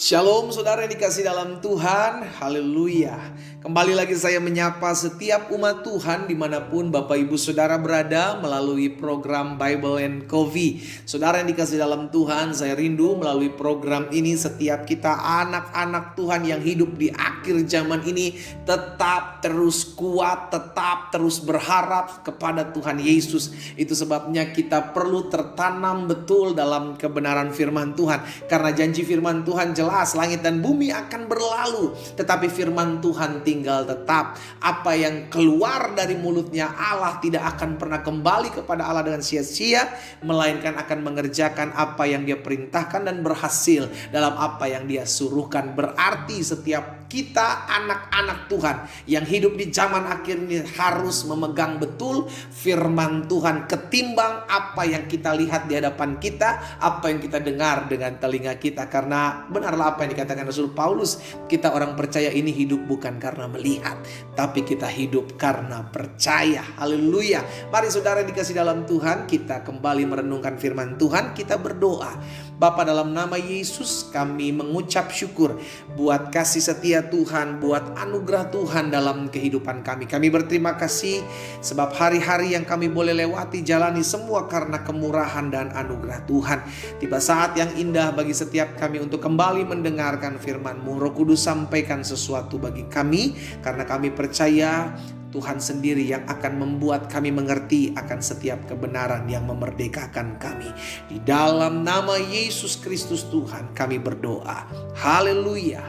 Shalom saudara yang dikasih dalam Tuhan, haleluya. Kembali lagi saya menyapa setiap umat Tuhan dimanapun Bapak Ibu Saudara berada melalui program Bible and Coffee. Saudara yang dikasih dalam Tuhan, saya rindu melalui program ini setiap kita anak-anak Tuhan yang hidup di akhir zaman ini tetap terus kuat, tetap terus berharap kepada Tuhan Yesus. Itu sebabnya kita perlu tertanam betul dalam kebenaran firman Tuhan. Karena janji firman Tuhan jelas, langit dan bumi akan berlalu, tetapi firman Tuhan tinggal tetap. Apa yang keluar dari mulutnya Allah tidak akan pernah kembali kepada Allah dengan sia-sia, melainkan akan mengerjakan apa yang Dia perintahkan dan berhasil dalam apa yang Dia suruhkan. Berarti setiap kita anak-anak Tuhan yang hidup di zaman akhir ini harus memegang betul firman Tuhan, ketimbang apa yang kita lihat di hadapan kita, apa yang kita dengar dengan telinga kita. Karena benarlah apa yang dikatakan Rasul Paulus, kita orang percaya ini hidup bukan karena melihat, tapi kita hidup karena percaya. Haleluya. Mari saudara yang dikasih dalam Tuhan, kita kembali merenungkan firman Tuhan, kita berdoa. Bapa, dalam nama Yesus kami mengucap syukur buat kasih setia Tuhan, buat anugerah Tuhan dalam kehidupan kami. Kami berterima kasih sebab hari-hari yang kami boleh lewati, jalani semua karena kemurahan dan anugerah Tuhan. Tiba saat yang indah bagi setiap kami untuk kembali mendengarkan firman-Mu. Roh Kudus, sampaikan sesuatu bagi kami, karena kami percaya Tuhan sendiri yang akan membuat kami mengerti akan setiap kebenaran yang memerdekakan kami. Di dalam nama Yesus Kristus Tuhan kami berdoa. Haleluya.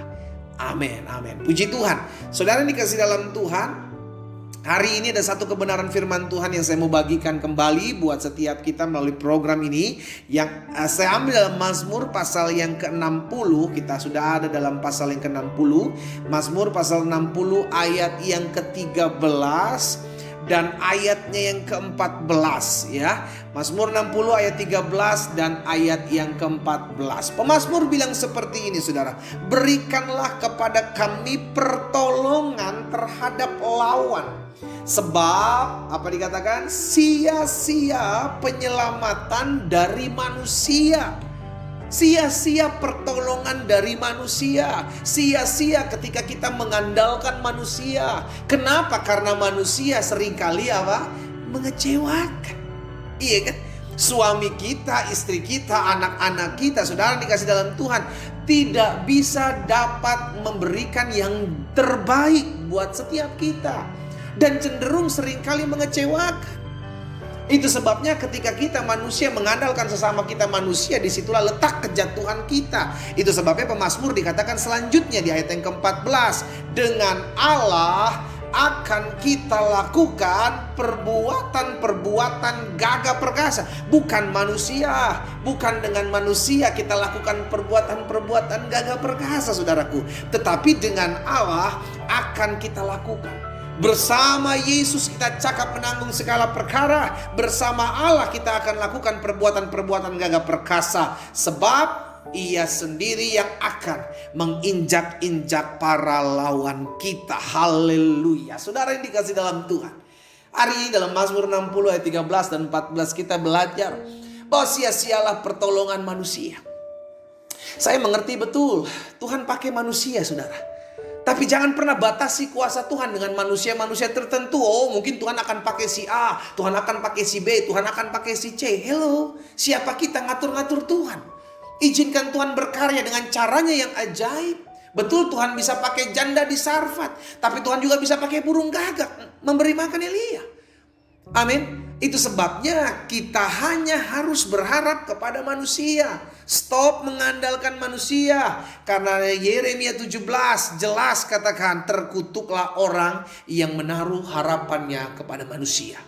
Amin, amin. Puji Tuhan. Saudara yang dikasih dalam Tuhan, hari ini ada satu kebenaran firman Tuhan yang saya mau bagikan kembali buat setiap kita melalui program ini, yang saya ambil dalam Mazmur pasal yang ke-60. Kita sudah ada dalam pasal yang ke-60. Mazmur pasal 60 ayat yang ke-13 dan ayatnya yang ke-14 ya. Mazmur 60 ayat 13 dan ayat yang ke-14. Pemazmur bilang seperti ini, saudara. Berikanlah kepada kami pertolongan terhadap lawan, sebab apa dikatakan? Sia-sia penyelamatan dari manusia. Sia-sia pertolongan dari manusia. Sia-sia ketika kita mengandalkan manusia. Kenapa? Karena manusia seringkali apa? Mengecewakan. Iya kan? Suami kita, istri kita, anak-anak kita, saudara dikasih dalam Tuhan, tidak bisa dapat memberikan yang terbaik buat setiap kita, dan cenderung seringkali mengecewakan. Itu sebabnya ketika kita manusia mengandalkan sesama kita manusia, disitulah letak kejatuhan kita. Itu sebabnya pemazmur dikatakan selanjutnya di ayat yang ke-14, dengan Allah akan kita lakukan perbuatan-perbuatan gagah perkasa. Bukan manusia, bukan dengan manusia kita lakukan perbuatan-perbuatan gagah perkasa, saudaraku, tetapi dengan Allah akan kita lakukan. Bersama Yesus kita cakap menanggung segala perkara. Bersama Allah kita akan lakukan perbuatan-perbuatan gagah perkasa, sebab Ia sendiri yang akan menginjak-injak para lawan kita. Haleluya. Saudara yang dikasih dalam Tuhan, hari ini dalam Mazmur 60 ayat 13 dan 14 kita belajar bahwa sia-sialah pertolongan manusia. Saya mengerti betul Tuhan pakai manusia, saudara. Tapi jangan pernah batasi kuasa Tuhan dengan manusia-manusia tertentu. Oh, mungkin Tuhan akan pakai si A, Tuhan akan pakai si B, Tuhan akan pakai si C. Hello, siapa kita ngatur-ngatur Tuhan? Izinkan Tuhan berkarya dengan caranya yang ajaib. Betul, Tuhan bisa pakai janda di Sarfat, tapi Tuhan juga bisa pakai burung gagak memberi makan Elia. Amin. Itu sebabnya kita hanya harus berharap kepada manusia. Stop mengandalkan manusia. Karena Yeremia 17 jelas katakan, terkutuklah orang yang menaruh harapannya kepada manusia.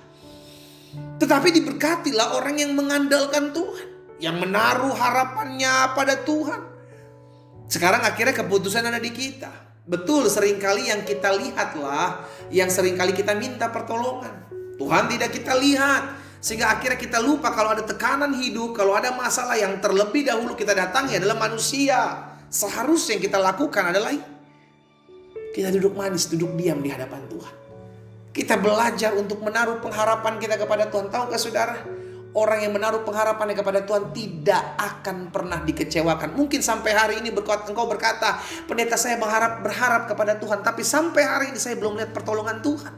Tetapi diberkatilah orang yang mengandalkan Tuhan, yang menaruh harapannya pada Tuhan. Sekarang akhirnya keputusan ada di kita. Betul, seringkali yang kita lihatlah yang seringkali kita minta pertolongan. Tuhan tidak kita lihat, sehingga akhirnya kita lupa kalau ada tekanan hidup, kalau ada masalah yang terlebih dahulu kita datangi adalah manusia. Seharusnya yang kita lakukan adalah kita duduk manis, duduk diam di hadapan Tuhan. Kita belajar untuk menaruh pengharapan kita kepada Tuhan. Tahukah saudara, Orang yang menaruh pengharapannya kepada Tuhan tidak akan pernah dikecewakan. Mungkin sampai hari ini engkau berkata, pendeta saya berharap kepada Tuhan, tapi sampai hari ini saya belum melihat pertolongan Tuhan.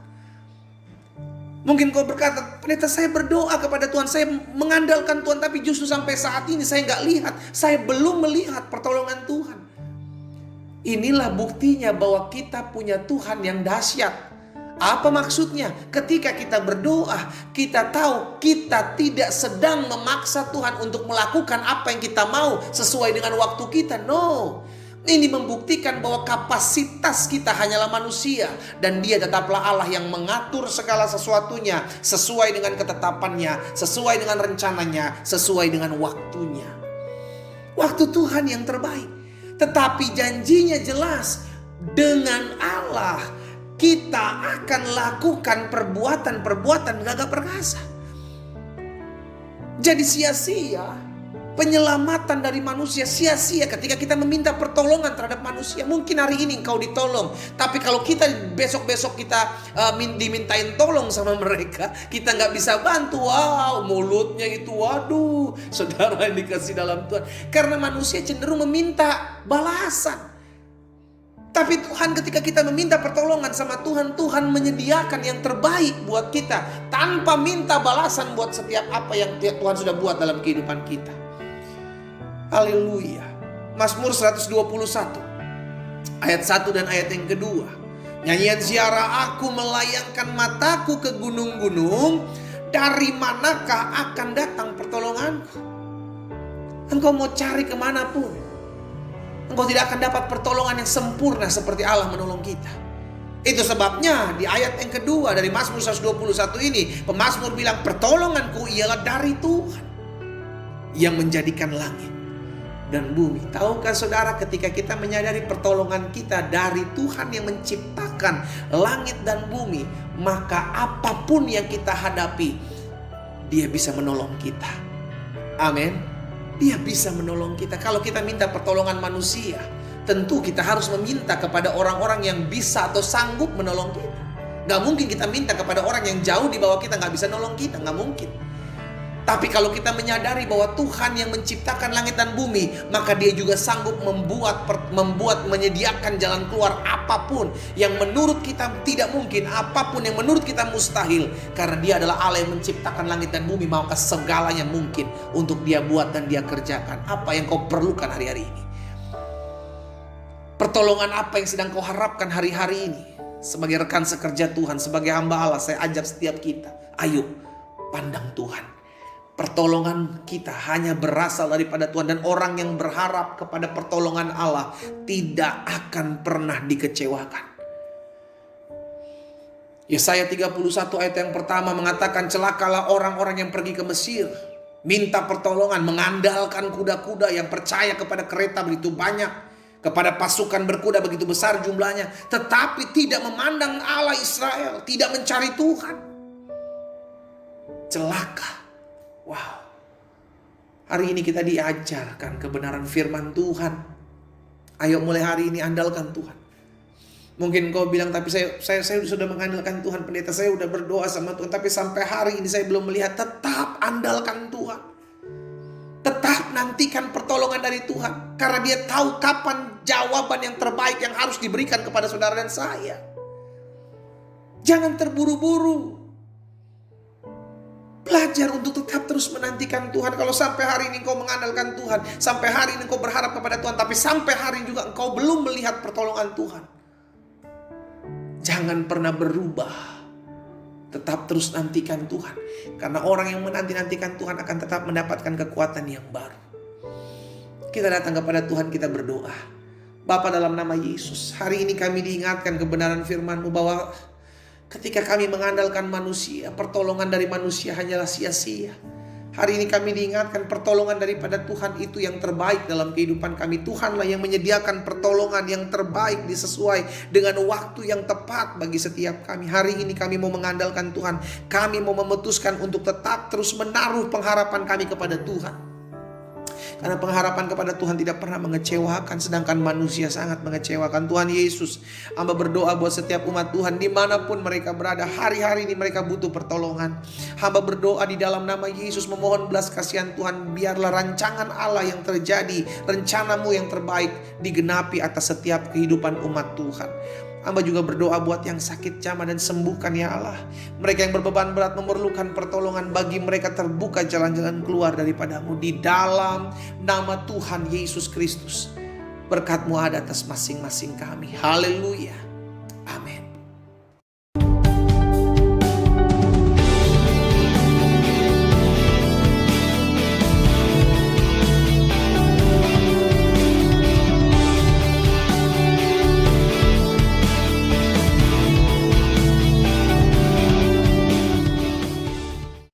Mungkin kau berkata, pendeta saya berdoa kepada Tuhan, saya mengandalkan Tuhan, tapi justru sampai saat ini saya nggak lihat, saya belum melihat pertolongan Tuhan. Inilah buktinya bahwa kita punya Tuhan yang dahsyat. Apa maksudnya? Ketika kita berdoa, kita tahu kita tidak sedang memaksa Tuhan untuk melakukan apa yang kita mau sesuai dengan waktu kita. No. Ini membuktikan bahwa kapasitas kita hanyalah manusia, dan Dia tetaplah Allah yang mengatur segala sesuatunya sesuai dengan ketetapannya, sesuai dengan rencananya, sesuai dengan waktunya. Waktu Tuhan yang terbaik. Tetapi janjinya jelas, dengan Allah kita akan lakukan perbuatan-perbuatan gagah perkasa. Jadi sia-sia penyelamatan dari manusia, sia-sia ketika kita meminta pertolongan terhadap manusia. Mungkin hari ini engkau ditolong, tapi kalau kita besok-besok kita dimintain tolong sama mereka, kita nggak bisa bantu. Wow, mulutnya itu, waduh, saudara yang dikasih dalam Tuhan. Karena manusia cenderung meminta balasan. Tapi Tuhan, ketika kita meminta pertolongan sama Tuhan, Tuhan menyediakan yang terbaik buat kita tanpa minta balasan buat setiap apa yang Tuhan sudah buat dalam kehidupan kita. Haleluya. Mazmur 121 ayat 1 dan ayat yang kedua. Nyanyian ziarah, aku melayangkan mataku ke gunung-gunung, dari manakah akan datang pertolonganku? Engkau mau cari kemanapun, engkau tidak akan dapat pertolongan yang sempurna seperti Allah menolong kita. Itu sebabnya di ayat yang kedua dari Mazmur 121 ini, pemazmur bilang, pertolonganku ialah dari Tuhan yang menjadikan langit dan bumi. Tahukah saudara, ketika kita menyadari pertolongan kita dari Tuhan yang menciptakan langit dan bumi, maka apapun yang kita hadapi, Dia bisa menolong kita. Amin. Dia bisa menolong kita. Kalau kita minta pertolongan manusia, tentu kita harus meminta kepada orang-orang yang bisa atau sanggup menolong kita. Gak mungkin kita minta kepada orang yang jauh di bawah kita, gak bisa nolong kita, gak mungkin. Tapi kalau kita menyadari bahwa Tuhan yang menciptakan langit dan bumi, maka Dia juga sanggup menyediakan jalan keluar apapun yang menurut kita tidak mungkin, apapun yang menurut kita mustahil. Karena Dia adalah Allah yang menciptakan langit dan bumi, maka segalanya mungkin untuk Dia buat dan Dia kerjakan. Apa yang kau perlukan hari-hari ini? Pertolongan apa yang sedang kau harapkan hari-hari ini? Sebagai rekan sekerja Tuhan, sebagai hamba Allah, saya ajak setiap kita, ayo pandang Tuhan. Pertolongan kita hanya berasal daripada Tuhan, dan orang yang berharap kepada pertolongan Allah tidak akan pernah dikecewakan. Yesaya 31 ayat yang pertama mengatakan, celakalah orang-orang yang pergi ke Mesir, minta pertolongan, mengandalkan kuda-kuda, yang percaya kepada kereta begitu banyak, kepada pasukan berkuda begitu besar jumlahnya, tetapi tidak memandang Allah Israel, tidak mencari Tuhan. Celaka. Wow. Hari ini kita diajarkan kebenaran firman Tuhan. Ayo mulai hari ini andalkan Tuhan. Mungkin kau bilang, tapi saya sudah mengandalkan Tuhan, pendeta, saya sudah berdoa sama Tuhan, tapi sampai hari ini saya belum melihat. Tetap andalkan Tuhan. Tetap nantikan pertolongan dari Tuhan. Karena Dia tahu kapan jawaban yang terbaik yang harus diberikan kepada saudara dan saya. Jangan terburu-buru. Belajar untuk tetap terus menantikan Tuhan. Kalau sampai hari ini engkau mengandalkan Tuhan, sampai hari ini engkau berharap kepada Tuhan, tapi sampai hari ini juga engkau belum melihat pertolongan Tuhan, jangan pernah berubah. Tetap terus nantikan Tuhan. Karena orang yang menanti-nantikan Tuhan akan tetap mendapatkan kekuatan yang baru. Kita datang kepada Tuhan, kita berdoa. Bapa, dalam nama Yesus, hari ini kami diingatkan kebenaran firman-Mu bahwa ketika kami mengandalkan manusia, pertolongan dari manusia hanyalah sia-sia. Hari ini kami diingatkan pertolongan daripada Tuhan itu yang terbaik dalam kehidupan kami. Tuhanlah yang menyediakan pertolongan yang terbaik sesuai dengan waktu yang tepat bagi setiap kami. Hari ini kami mau mengandalkan Tuhan. Kami mau memutuskan untuk tetap terus menaruh pengharapan kami kepada Tuhan. Karena pengharapan kepada Tuhan tidak pernah mengecewakan, sedangkan manusia sangat mengecewakan. Tuhan Yesus, hamba berdoa buat setiap umat Tuhan dimanapun mereka berada. Hari-hari ini mereka butuh pertolongan. Hamba berdoa di dalam nama Yesus, memohon belas kasihan Tuhan. Biarlah rancangan Allah yang terjadi, rencanamu yang terbaik digenapi atas setiap kehidupan umat Tuhan. Hamba juga berdoa buat yang sakit jamah dan sembuhkan ya Allah. Mereka yang berbeban berat memerlukan pertolongan, bagi mereka terbuka jalan-jalan keluar daripada-Mu. Di dalam nama Tuhan Yesus Kristus, berkat-Mu ada atas masing-masing kami. Haleluya.